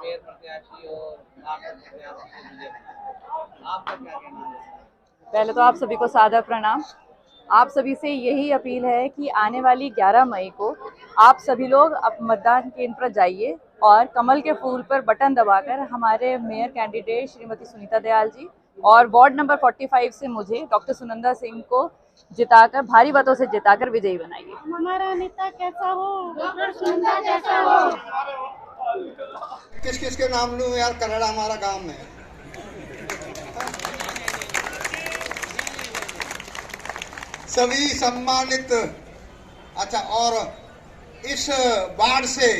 Mayor प्रत्याशी और राष्ट्रपति प्रत्याशी से विजय बना, आपका क्या कहना है? पहले तो आप सभी को सादर प्रणाम। आप सभी से यही अपील है कि आने वाली 11 मई को आप सभी लोग अब मतदान केंद्र पर जाइए और कमल के फूल पर बटन दबाकर हमारे मेयर कैंडिडेट श्रीमती सुनीता दयाल जी और वार्ड नंबर 45 से मुझे डॉक्टर सुनंदा सिंह को जिताकर, भारी मतों से जिताकर विजयी बनाइए। हमारा नेता कैसा हो, डॉक्टर सुनंदा जैसा हो। किस किस के नाम लूं यार, करेड़ा हमारा गांव में। सभी सम्मानित, अच्छा, और इस वार्ड से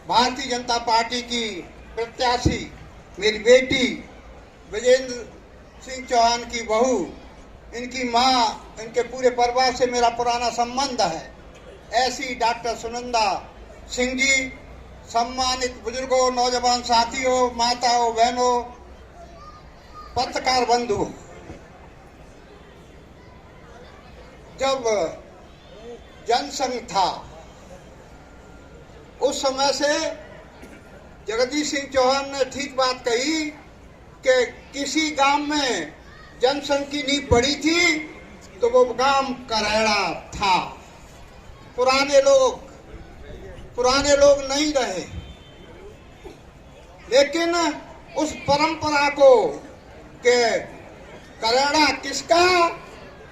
भारतीय जनता पार्टी की प्रत्याशी मेरी बेटी विजेंद्र सिंह चौहान की बहू, इनकी माँ, इनके पूरे परिवार से मेरा पुराना संबंध है। ऐसी डॉक्टर सुनंदा सिंह जी, सम्मानित बुजुर्गों, नौजवान साथियों, माताओं, बहनों, पत्रकार बंधु, जब जनसंघ था उस समय से जगदीश सिंह चौहान ने ठीक बात कही कि किसी गांव में जनसंघ की नींव पड़ी थी तो वो गांव करेड़ा था। पुराने लोग नहीं रहे, लेकिन उस परंपरा को के करेड़ा किसका,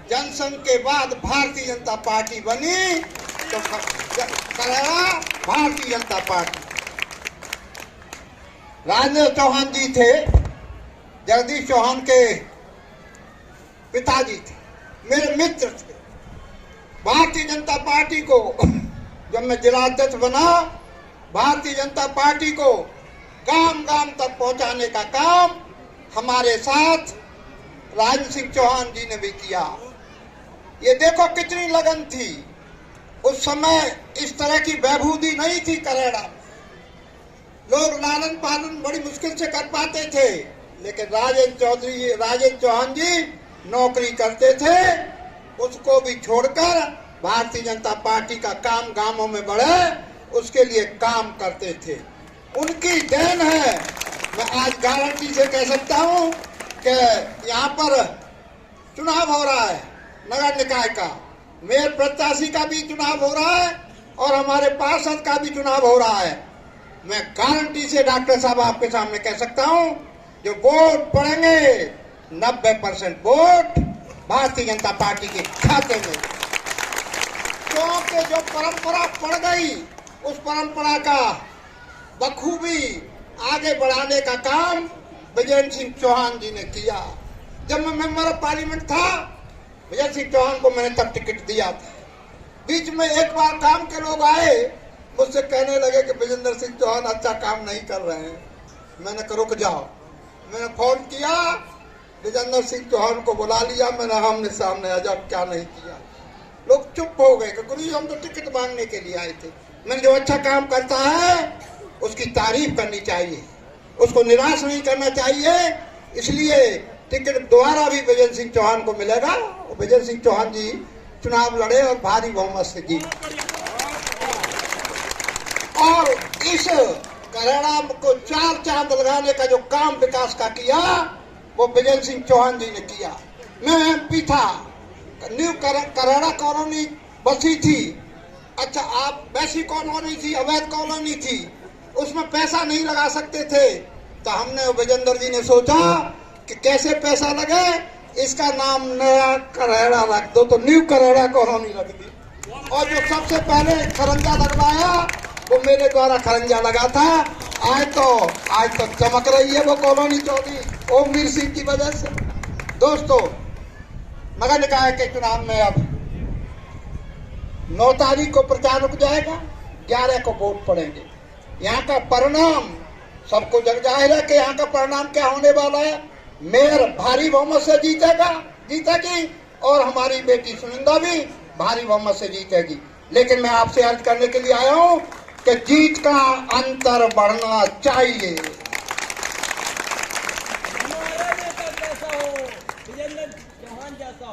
जनसंघ के बाद भारतीय जनता पार्टी बनी तो करेड़ा भारतीय जनता पार्टी। राजेंद्र चौहान जी थे, जगदीश चौहान के पिताजी थे, मेरे मित्र थे। भारतीय जनता पार्टी को जब मैं जिलाध्यक्ष बना, भारतीय जनता पार्टी को गांव गांव तक पहुंचाने का काम हमारे साथ राजेंद्र सिंह चौहान जी ने भी किया। ये देखो कितनी लगन थी। उस समय इस तरह की वैभूति नहीं थी करेड़ा। लोग लालन पालन बड़ी मुश्किल से कर पाते थे, लेकिन राजेंद्र चौहान जी नौकरी करते थे, उसको भी छोड़कर भारतीय जनता पार्टी का काम गांवों में बढ़े, उसके लिए काम करते थे। उनकी देन है। मैं आज गारंटी से कह सकता हूं कि यहाँ पर चुनाव हो रहा है, नगर निकाय का, मेयर प्रत्याशी का भी चुनाव हो रहा है और हमारे पार्षद का भी चुनाव हो रहा है। मैं गारंटी से डॉक्टर साहब आपके सामने कह सकता हूं, जो वोट पड़ेंगे 90% वोट भारतीय जनता पार्टी के खाते में। क्योंकि जो परंपरा पड़ गई, उस परंपरा का बखूबी आगे बढ़ाने का काम विजेंद्र सिंह चौहान जी ने किया। जब मैं मेंबर ऑफ पार्लियामेंट था, विजेंद्र सिंह चौहान को मैंने तब टिकट दिया था। बीच में एक बार काम के लोग आए, मुझसे कहने लगे कि विजेंद्र सिंह चौहान अच्छा काम नहीं कर रहे हैं। मैंने कहा रुक जाओ। मैंने फोन किया, विजेंद्र सिंह चौहान को बुला लिया, मैंने आमने सामने अजब क्या नहीं किया। लोग चुप हो गए कि गुरु जी हम तो टिकट मांगने के लिए आए थे। मैंने जो अच्छा काम करता है उसकी तारीफ करनी चाहिए, उसको निराश नहीं करना चाहिए। इसलिए टिकट दोबारा भी विजेंद्र सिंह चौहान को मिलेगा। विजेंद्र सिंह चौहान जी चुनाव लड़े और भारी बहुमत से जीत। और इस करेड़ा को चार चांद लगाने का जो काम विकास का किया, वो विजेंद्र सिंह चौहान जी ने किया। मैं एमपी था, न्यू करेड़ा कॉलोनी बसी थी। अच्छा, आप वैसी कॉलोनी थी, अवैध कॉलोनी थी, उसमें पैसा नहीं लगा सकते थे। तो हमने विजेंद्र जी ने सोचा कि कैसे पैसा लगे, इसका नाम नया करेड़ा रख दो, तो न्यू करेड़ा कॉलोनी रख दी। और जो सबसे पहले खरंजा लगवाया वो मेरे द्वारा खरंजा लगा था। आज तो चमक रही है वो कॉलोनी चौधरी ओमवीर सिंह की वजह से। दोस्तों, नगर निकाय के चुनाव में अब 9 तारीख को प्रचार रुक जाएगा, 11 को वोट पड़ेंगे। यहाँ का परिणाम सबको जग जाहिर है कि यहाँ का परिणाम क्या होने वाला है। मेयर भारी बहुमत से जीतेगी और हमारी बेटी सुनंदा भी भारी बहुमत से जीतेगी। लेकिन मैं आपसे अर्ज करने के लिए आया हूँ कि जीत का अंतर बढ़ना चाहिए।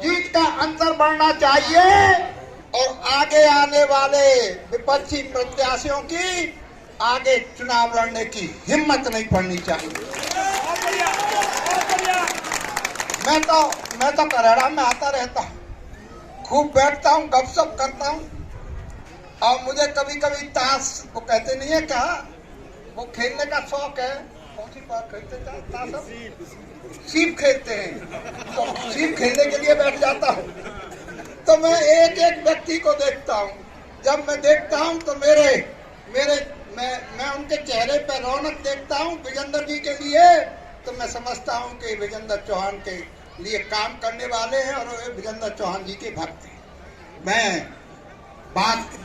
जीत का अंतर बढ़ना चाहिए और आगे आने वाले विपक्षी प्रत्याशियों की आगे चुनाव लड़ने की हिम्मत नहीं पड़नी चाहिए। मैं तो करेड़ा में आता रहता हूँ, खूब बैठता हूँ, गपशप करता हूँ। और मुझे कभी कभी ताश, वो कहते नहीं है क्या, वो खेलने का शौक है। कौन सी बात खेलते हैं ताश? सीप खेलते हैं, तो सीप खेलने के लिए बैठ जाता हूँ। तो मैं एक एक व्यक्ति को देखता हूँ। जब मैं देखता हूँ तो मैं उनके चेहरे पर रौनक देखता हूँ विजेंद्र जी के लिए, तो मैं समझता हूँ कि विजेंद्र चौहान के लिए काम करने वाले हैं और वे विजेंद्र चौहान जी के भक्त हैं।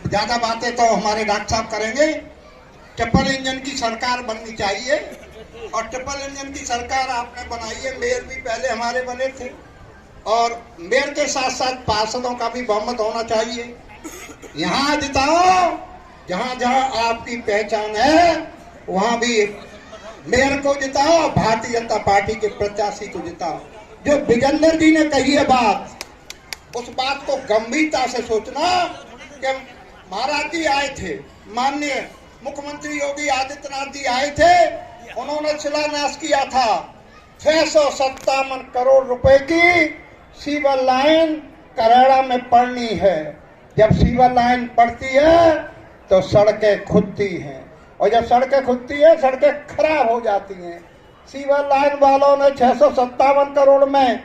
ज्यादा बातें तो हमारे डॉक्टर साहब करेंगे। ट्रिपल इंजन की सरकार बननी चाहिए, और ट्रिपल इंजन की सरकार आपने बनाई है। मेयर भी पहले हमारे बने थे, और मेयर के साथ साथ पार्षदों का भी बहुमत होना चाहिए। यहाँ जिताओ, जहाँ जहाँ आपकी पहचान है वहाँ भी मेयर को जिताओ, भारतीय जनता पार्टी के प्रत्याशी को जिताओ। जो विजेंद्र जी ने कही है बात, उस बात को गंभीरता से सोचना। कि महाराज जी आए थे, माननीय मुख्यमंत्री योगी आदित्यनाथ जी आए थे, उन्होंने शिलान्यास किया था 657 करोड़ रुपए की सीवर लाइन करेड़ा में पड़नी है। जब सीवर लाइन पड़ती है तो सड़कें खुदती हैं, और जब सड़कें खुदती है सड़कें खराब हो जाती हैं। सीवर लाइन वालों ने 657 करोड़ में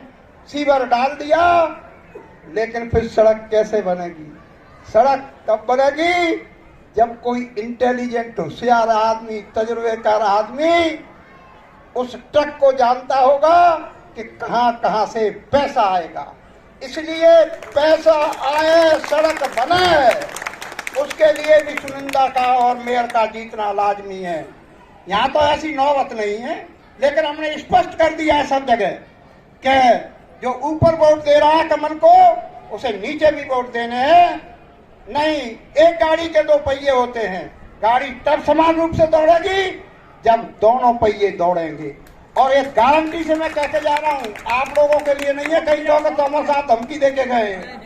सीवर डाल दिया, लेकिन फिर सड़क कैसे बनेगी? सड़क कब बनेगी? जब कोई इंटेलिजेंट होशियार आदमी, तजुर्बेकार आदमी उस ट्रक को जानता होगा कि कहां कहां से पैसा आएगा। इसलिए पैसा आए, सड़क बने, उसके लिए भी चुनिंदा का और मेयर का जीतना लाजमी है। यहाँ तो ऐसी नौबत नहीं है, लेकिन हमने स्पष्ट कर दिया है सब जगह कि जो ऊपर वोट दे रहा है कमल को, उसे नीचे भी वोट देने हैं। नहीं, एक गाड़ी के दो पहिए होते हैं। गाड़ी तब समान रूप से दौड़ेगी जब दोनों पहिए दौड़ेंगे। और एक गारंटी से मैं कहते जा रहा हूँ, आप लोगों के लिए नहीं है। कई लोग तो हमारे साथ धमकी देके गए,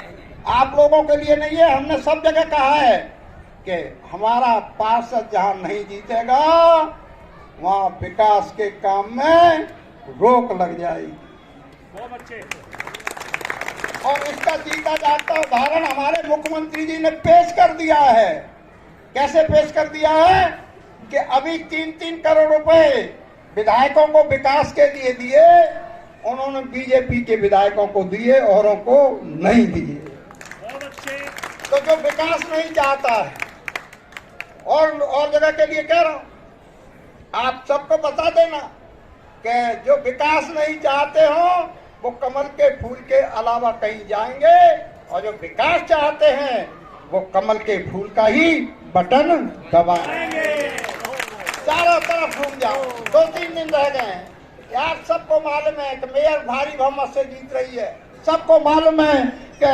आप लोगों के लिए नहीं है। हमने सब जगह कहा है कि हमारा पार्षद जहाँ नहीं जीतेगा वहाँ विकास के काम में रोक लग जाएगी। बहुत अच्छे। और इसका जीता जागता उदाहरण हमारे मुख्यमंत्री जी ने पेश कर दिया है। कैसे पेश कर दिया है कि अभी 3-3 करोड़ रुपए विधायकों को विकास के लिए दिए, उन्होंने बीजेपी के विधायकों को दिए, औरों को नहीं दिए। बहुत अच्छे। तो जो विकास नहीं चाहता है, और जगह के लिए कह रहा हूं, आप सबको बता देना कि जो विकास नहीं चाहते हो वो कमल के फूल के अलावा कहीं जाएंगे, और जो विकास चाहते हैं वो कमल के फूल का ही बटन दबाएंगे। चारों तरफ घूम जाओ। 2-3 दिन रह गए हैं यार। सबको मालूम है कि मेयर भारी बहुमत से जीत रही है। सबको मालूम है कि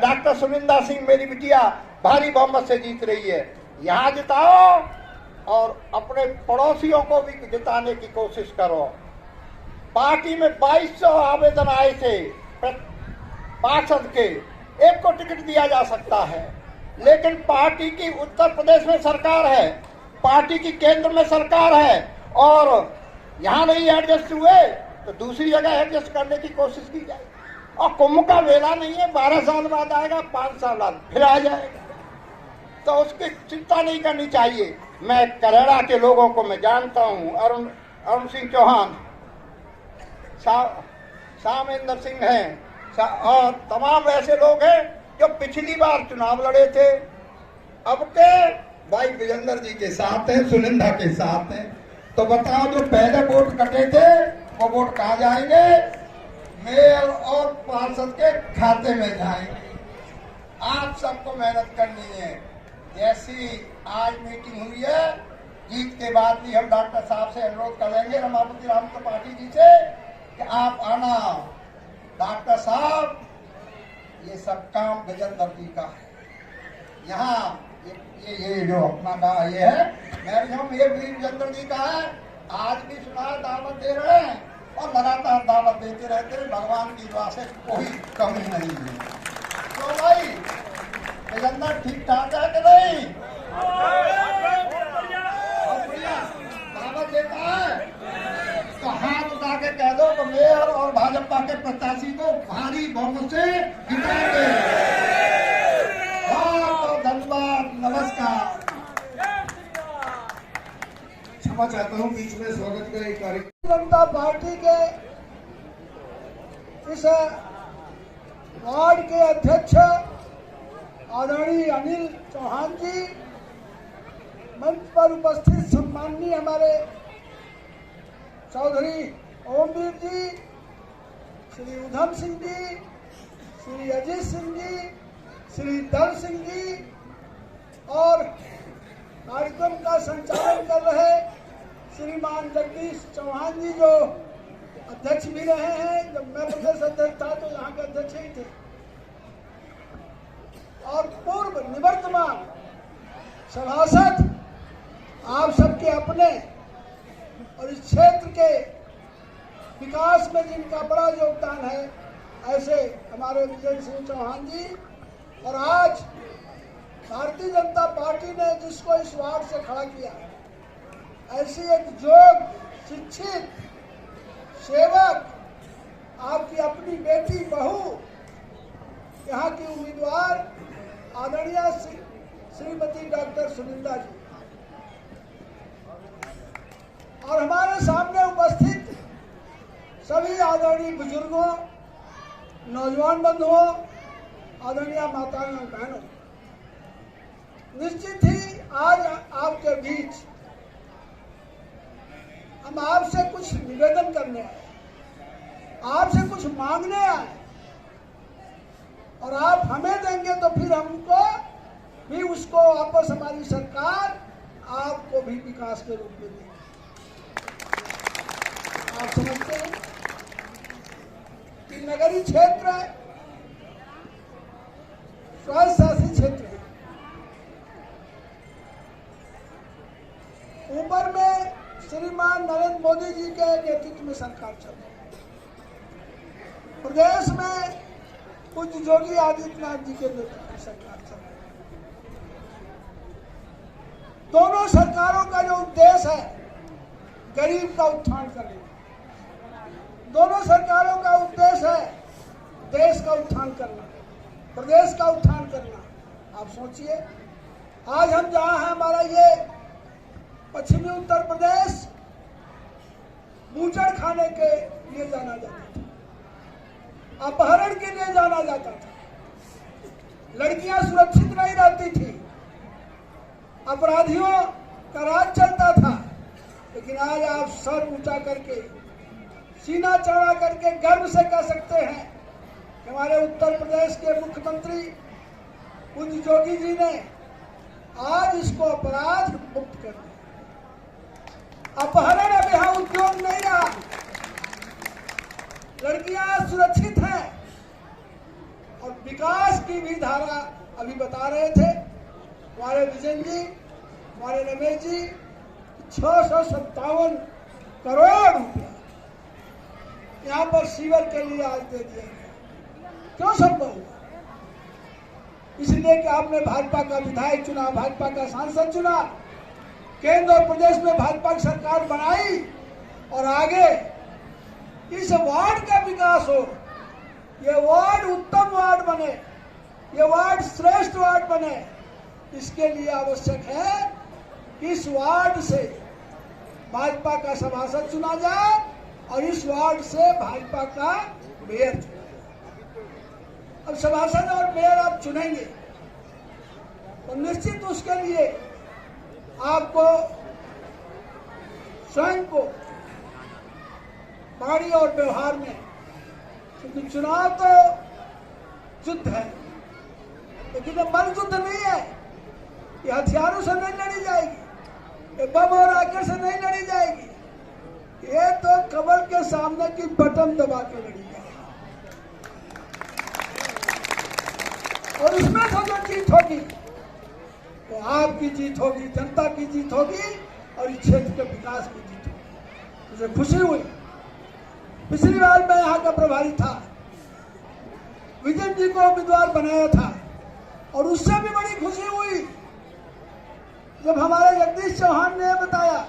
डॉक्टर सुनिंदा सिंह मेरी बिटिया भारी बहुमत से जीत रही है। यहाँ जिताओ और अपने पड़ोसियों को भी जिताने की कोशिश करो। पार्टी में 2200 आवेदन आए थे पार्षद के, एक को टिकट दिया जा सकता है, लेकिन पार्टी की उत्तर प्रदेश में सरकार है, पार्टी की केंद्र में सरकार है, और यहाँ नहीं एडजस्ट हुए तो दूसरी जगह एडजस्ट करने की कोशिश की जाए। और कुंभ का मेला नहीं है, 12 साल बाद आएगा, 5 साल बाद फिर आ जाएगा, तो उसकी चिंता नहीं करनी चाहिए। मैं करेड़ा के लोगों को मैं जानता हूँ, अरुण सिंह चौहान, सामेंद्र सिंह हैं, और तमाम ऐसे लोग हैं जो पिछली बार चुनाव लड़े थे, अब के भाई विजेंद्र जी के साथ हैं, सुनिंदा के साथ हैं। तो बताओ, जो पहले वोट कटे थे वो वोट कहाँ जाएंगे? मेयर और पार्षद के खाते में जाएंगे। आप सबको मेहनत करनी है। जैसी आज मीटिंग हुई है, जीत के बाद भी हम डॉक्टर साहब से अनुरोध करेंगे, रमापति राम त्रिपाठी जी से, कि आप आना। डॉक्टर साहब, ये सब काम विजेंद्र जी का है। यहाँ ये जो अपना का ये है, ये भी विजेंद्र जी का है। आज भी सुना दावत दे रहे हैं और लगातार दावत देते रहते हैं। भगवान की दुआ से कोई कमी नहीं है। तो भाई विजेंद्र ठीक ठाक है कि नहीं? क्षमा चाहता हूँ, बीच में स्वागत का एक कार्यक्रम। जनता पार्टी के इस वार्ड के अध्यक्ष आदरणीय अनिल चौहान जी, मंच पर उपस्थित सम्माननीय हमारे चौधरी ओमवीर जी, श्री उधम सिंह जी, श्री अजीत सिंह जी, श्री दल सिंह जी और कार्यक्रम का संचालन कर रहे श्रीमान जगदीश चौहान जी, जो अध्यक्ष भी रहे हैं। जब मैं प्रदेश अध्यक्ष था तो यहाँ के अध्यक्ष ही थे, और पूर्व निवर्तमान सभासद, आप सबके अपने और इस क्षेत्र के विकास में जिनका बड़ा योगदान है, ऐसे हमारे विजय सिंह चौहान जी। और आज भारतीय जनता पार्टी ने जिसको इस वार्ड से खड़ा किया, ऐसी एक योग्य, शिक्षित, सेवक, आपकी अपनी बेटी बहू, यहाँ की उम्मीदवार आदरणीय श्रीमती डॉक्टर सुनिंदा जी, और हमारे सामने उपस्थित सभी आदरणीय बुजुर्गों, नौजवान बंधुओं, आदरणीय माताओं और बहनों, निश्चित ही आज आपके बीच हम आपसे कुछ निवेदन करने आए, आपसे कुछ मांगने आए, और आप हमें देंगे तो फिर हमको भी उसको वापस हमारी सरकार आपको भी विकास के रूप में देगी। आप समझते हैं कि नगरीय क्षेत्र स्वशासित क्षेत्र है, ऊपर में श्रीमान नरेंद्र मोदी जी के नेतृत्व में सरकार चल रही है, प्रदेश में पूज्य योगी आदित्यनाथ जी के नेतृत्व में सरकार चल रही है। दोनों सरकारों का जो उद्देश्य है गरीब का उत्थान करना, दोनों सरकारों का उद्देश्य है देश का उत्थान करना, प्रदेश का उत्थान करना। आप सोचिए, आज हम जहां हैं, हमारा ये पश्चिमी उत्तर प्रदेश बूचड़ खाने के लिए जाना जाता था, अपहरण के लिए जाना जाता था, लड़कियां सुरक्षित नहीं रहती थी, अपराधियों का राज चलता था। लेकिन आज आप सर ऊंचा करके, सीना चौड़ा करके गर्व से कह सकते हैं कि हमारे उत्तर प्रदेश के मुख्यमंत्री पूज्य योगी जी ने आज इसको अपराध मुक्त कर दिया। अपहरण अब यहाँ उद्योग नहीं रहा, लड़कियां सुरक्षित हैं, और विकास की भी धारा अभी बता रहे थे हमारे विजय जी, हमारे रमेश जी, 657 करोड़ रुपया यहाँ पर सीवर के लिए आज दे दिया गया। क्यों संभव हुआ? इसलिए कि आपने भाजपा का विधायक चुना, भाजपा का सांसद चुना, केंद्र और प्रदेश में भाजपा की सरकार बनाई, और आगे इस वार्ड का विकास हो, ये वार्ड उत्तम वार्ड बने, ये वार्ड श्रेष्ठ वार्ड बने। इसके लिए आवश्यक है कि इस वार्ड से भाजपा का सभासद चुना जाए और इस वार्ड से भाजपा का मेयर चुना जाए। अब सभासद और मेयर आप चुनेंगे तो निश्चित उसके लिए आपको स्वयं को वाणी और व्यवहार में, क्योंकि चुनाव तो युद्ध है, लेकिन ये मन युद्ध नहीं है, ये हथियारों से नहीं लड़ी जाएगी, ये बम और आकर से नहीं लड़ी जाएगी, ये तो कमल के सामने की बटन दबा के लड़ी जाएगी। और उसमें तो जो जीत होगी तो आपकी जीत होगी, जनता की जीत होगी, और इस क्षेत्र के विकास की जीत होगी। मुझे खुशी हुई, पिछली बार मैं यहाँ का प्रभारी था, विजय जी को उम्मीदवार बनाया था, और उससे भी बड़ी खुशी हुई जब हमारे जगदीश चौहान ने बताया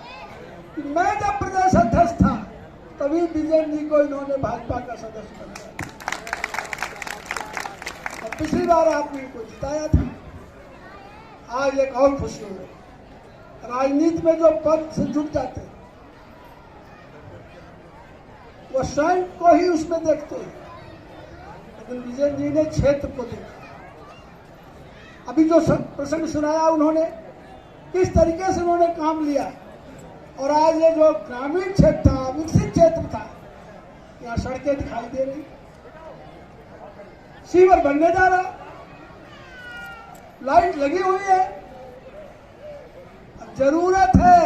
कि मैं जब प्रदेश अध्यक्ष था तभी विजय जी को इन्होंने भाजपा का सदस्य बनाया था, और पिछली बार आपने इनको जिताया था। आज एक और खुशी हो रही, राजनीति में जो पद से जुट जाते हैं वो स्वयं को ही उसमें देखते हैं, लेकिन विजय जी ने क्षेत्र को देखा। अभी जो प्रसंग सुनाया उन्होंने, किस तरीके से उन्होंने काम लिया, और आज ये जो ग्रामीण क्षेत्र था, विकसित क्षेत्र था, यहाँ सड़कें दिखाई दे रही, सीवर बनने जा रहा, लाइट लगी हुई है। अब जरूरत है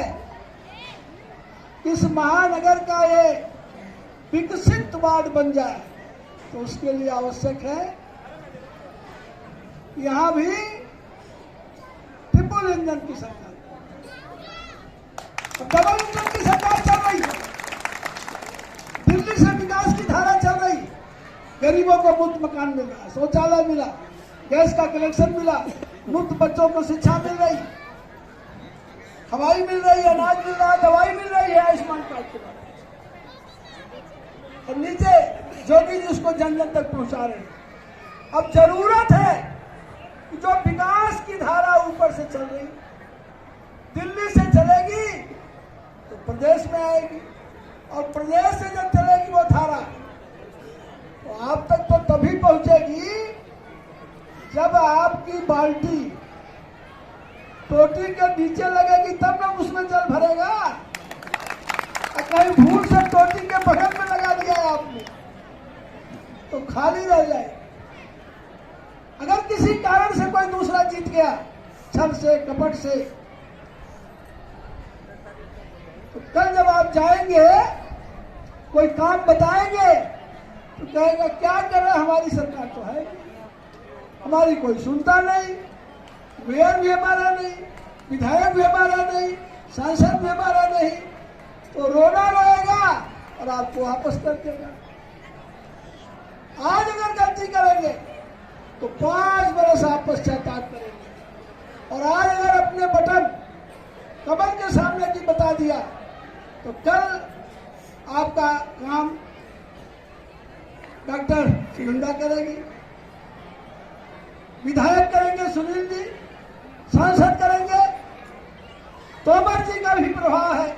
इस महानगर का ये विकसित वार्ड बन जाए, तो उसके लिए आवश्यक है यहाँ भी ट्रिपल इंजन की सरकार, डबल इंजन की सरकार चल रही है। दिल्ली से विकास की धारा चल रही, गरीबों को मुफ्त मकान मिल रहा, शौचालय मिला, गैस का कनेक्शन मिला, मुफ्त बच्चों को शिक्षा मिल रही, हवाई मिल रही, अनाज मिल रहा, दवाई मिल रही है आयुष्मान कार्ड के बाद, और नीचे योगी जी उसको जन जन तक पहुंचा रहे हैं। अब जरूरत है कि जो विकास की धारा ऊपर से चल रही, दिल्ली से चलेगी तो प्रदेश में आएगी, और प्रदेश से जब चलेगी वो धारा तो आप तक तो तभी पहुंचेगी जब आपकी बाल्टी टोटी के नीचे लगेगी, तब ना उसमें जल भरेगा। और कहीं भूल से टोटी के बगल में लगा दिया है आपने तो खाली रह जाए। अगर किसी कारण से कोई दूसरा जीत गया, छल से, कपट से, तो कल जब आप जाएंगे, कोई काम बताएंगे तो कहेगा क्या कर रहा, हमारी सरकार तो है, हमारी कोई सुनता नहीं, मेयर भी हमारा नहीं, विधायक भी हमारा नहीं, सांसद भी हमारा नहीं, तो रोना रोएगा और आपको वापस कर देगा। आज अगर गलती करेंगे तो 5 बरस आप पश्चाताप करेंगे, और आज अगर अपने बटन कमल के सामने की बता दिया तो कल आपका काम डॉक्टर सुनंदा करेगी, विधायक करेंगे सुनील जी, सांसद करेंगे, तोमर जी का भी प्रभाव है,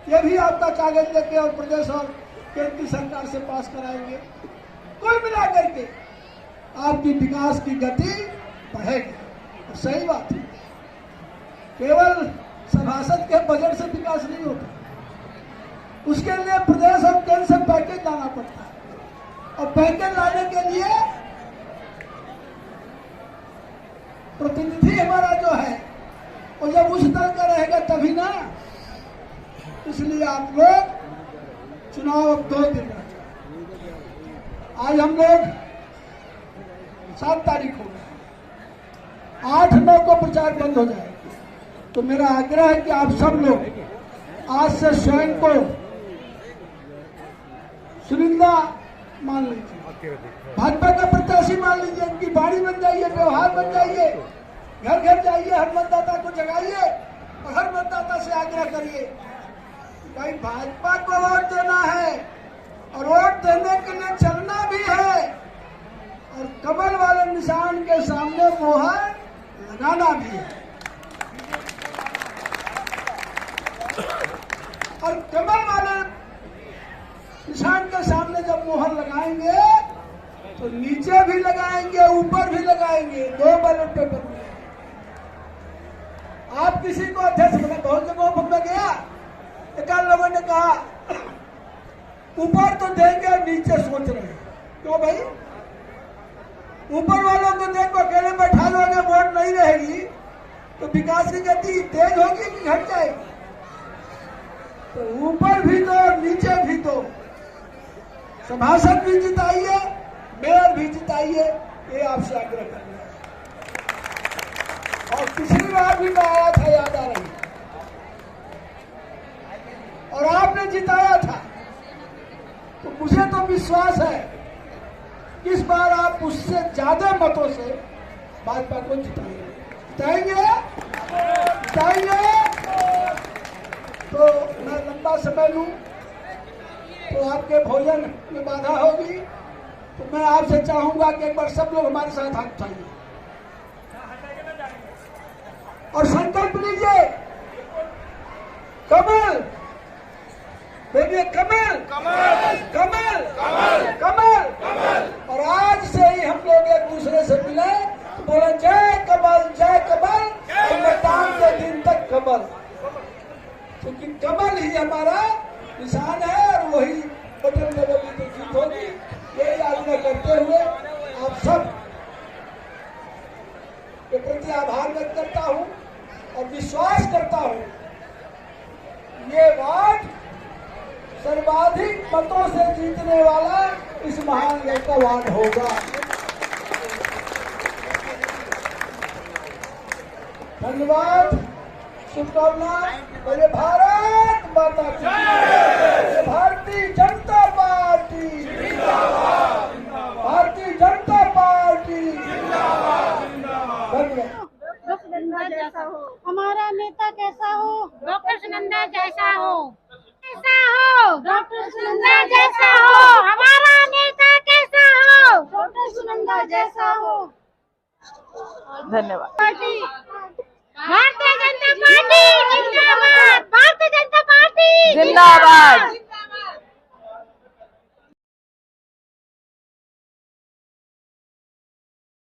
ये भी आपका कागज लेके और प्रदेश और केंद्र की सरकार से पास कराएंगे। कुल मिलाकर के आपकी विकास की गति बढ़ेगी। और सही बात है, केवल सभासद के बजट से विकास नहीं होता, उसके लिए प्रदेश और केंद्र से पैकेज लाना पड़ता है, और पैकेज लाने के लिए प्रतिनिधि हमारा जो है वो जब उस दल का रहेगा तभी ना। इसलिए आप लोग चुनाव अब 2 दिन रह गए, आज हम लोग 7 तारीख हो गए, 8-9 को प्रचार बंद हो जाएगा। तो मेरा आग्रह है कि आप सब लोग आज से स्वयं को सुनिंदा मान लीजिए, भाजपा का प्रत्याशी मान लीजिए, उनकी बाड़ी बन जाइए, व्यवहार बन जाइए, घर घर जाइए, हर मतदाता को जगाइए और हर मतदाता से आग्रह करिए भाई भाजपा को वोट देना है, और वोट देने के लिए चलना भी है, और कमल वाले निशान के सामने मोहर लगाना भी है। और कमल वाले निशान के सामने जब मोहर लगाएंगे तो नीचे भी लगाएंगे, ऊपर भी लगाएंगे, 2 बैलेट पेपर में। आप किसी को अध्यक्ष बना, बहुत जगहों पर मैं गया, एक लोगों ने कहा ऊपर तो देंगे और नीचे सोच रहे हैं, क्यों भाई? ऊपर वालों को देखो, अकेले बैठा लोगे, वोट नहीं रहेगी तो विकास की गति तेज होगी कि घट जाएगी? तो ऊपर भी दो, नीचे भी दो, सभासद भी जिताइए, मेयर भी जिताइए, ये आपसे आग्रह करना है। और पिछली बार भी मैं आया था, याद आ रही, और आपने जिताया था, तो मुझे तो विश्वास है कि इस बार आप उससे ज्यादा मतों से भाजपा को जिताएंगे। तो मैं लंबा समय लूं तो आपके भोजन में बाधा होगी, तो मैं आपसे चाहूंगा कि एक बार सब लोग हमारे साथ हाथ उठाइए और संकल्प लीजिए कमल कमल। और आज से ही हम लोग एक दूसरे से मिले तो बोले जय कमल और मतदान के दिन तक कमल, क्योंकि कमल ही हमारा निशान है और वही बटन दबाने की जीत होगी। यही आग्रह करते हुए आप सब के प्रति आभार व्यक्त करता हूं और विश्वास करता हूं ये वार्ड सर्वाधिक मतों से जीतने वाला इस महानगर का वार्ड होगा। धन्यवाद, शुभकामनाएं। मेरे भारत माता की जय। भारतीय जनता पार्टी जिंदाबाद, भारतीय जनता पार्टी जिंदाबाद। डॉक्टर सुनंदा जैसा हो, हमारा नेता कैसा हो, डॉक्टर सुनंदा जैसा हो, कैसा हो, डॉक्टर सुनंदा जैसा हो, हमारा नेता कैसा हो, डॉक्टर सुनंदा जैसा हो। धन्यवाद। भारतीय जनता पार्टी जिंदाबाद, भारतीय जनता पार्टी जिंदाबाद।